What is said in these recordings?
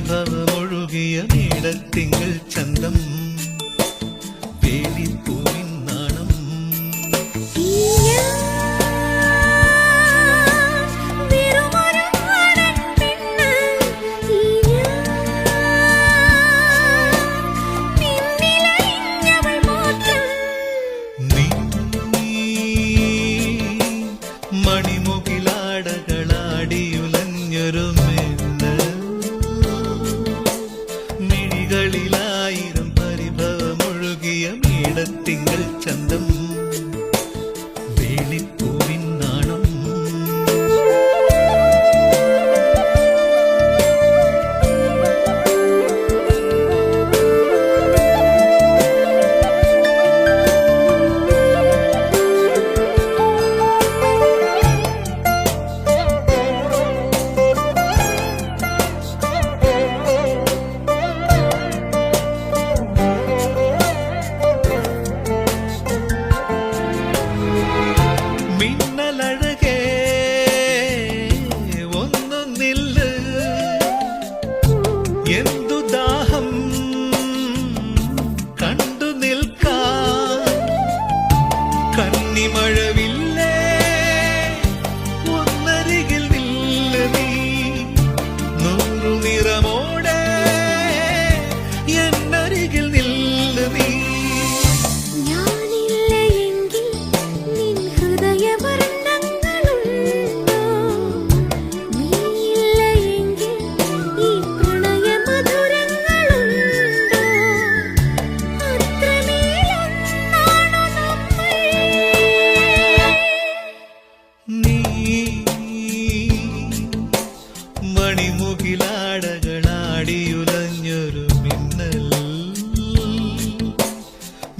പരിഭവമൊഴുകിയ നീടത്തിങ്കൾ ചന്തം വേലിപ്പൂവിൻ നാണം മണിമുകിലാടകളാടിയുലഞ്ഞൊരു മിഴികളിലായിരം പരിഭവമൊഴുകിയ മീടത്തിങ്കൾ ചന്തം വേളിപ്പൂവിൻ നാണം മിന്നലഴകേ ഒന്നു നില്ല് എന്തു ദാഹം കണ്ടു നിൽക്കാൻ കന്നിമഴവില്ലേ ഒന്നരികിൽ നില്ല് നീ നൂറു നിറമോടെ എന്നരികിൽ നില്ല് നീ മണിമുകിലാടകളാടിയുലഞ്ഞൊരു മിന്നൽ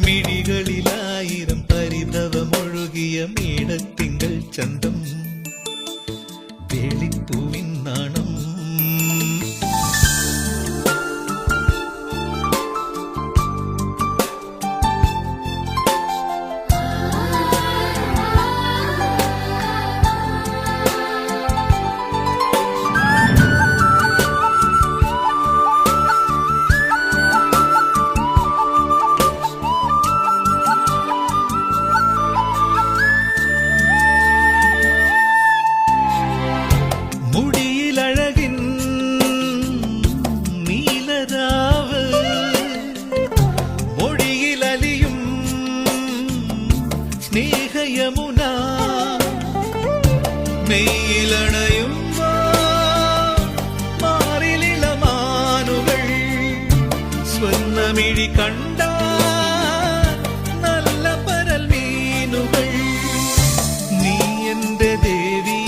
മിഴികളിലായിരം പരിഭവമൊഴുകിയ മീടത്തിങ്കൾ ചന്തം വേളിപ്പൂവിൻ നാണം മുടിയിലഴകിൻ നീലരാവ് മൊഴിയിലലിയും സ്നേഹയമുന മെയ്യിലണയുമ്പോ മാറിലിളമാനുകൾ സ്വർണ്ണമിഴി കണ്ട നല്ല പരൽ മീനുകൾ നീ എന്റെ ദേവി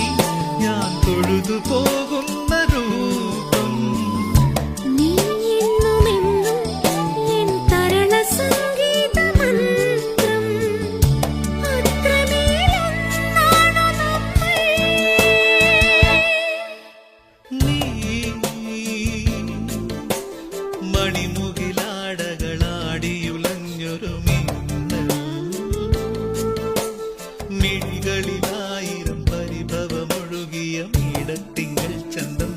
ഞാൻ തൊഴുതു പോകുന്ന രൂപം നീ എന്നുമെന്നും എൻ തരണ സംഗീതമന്ത്രം അത്രമേലൊന്നാണു നമ്മൾ നീ മണിമുകിലാടകളാടിയുലഞ്ഞൊരു മിന്നൽ മിഴികളിലായിരം പരിഭവമൊഴുകിയ മീടത്തിങ്കൾ ചന്തം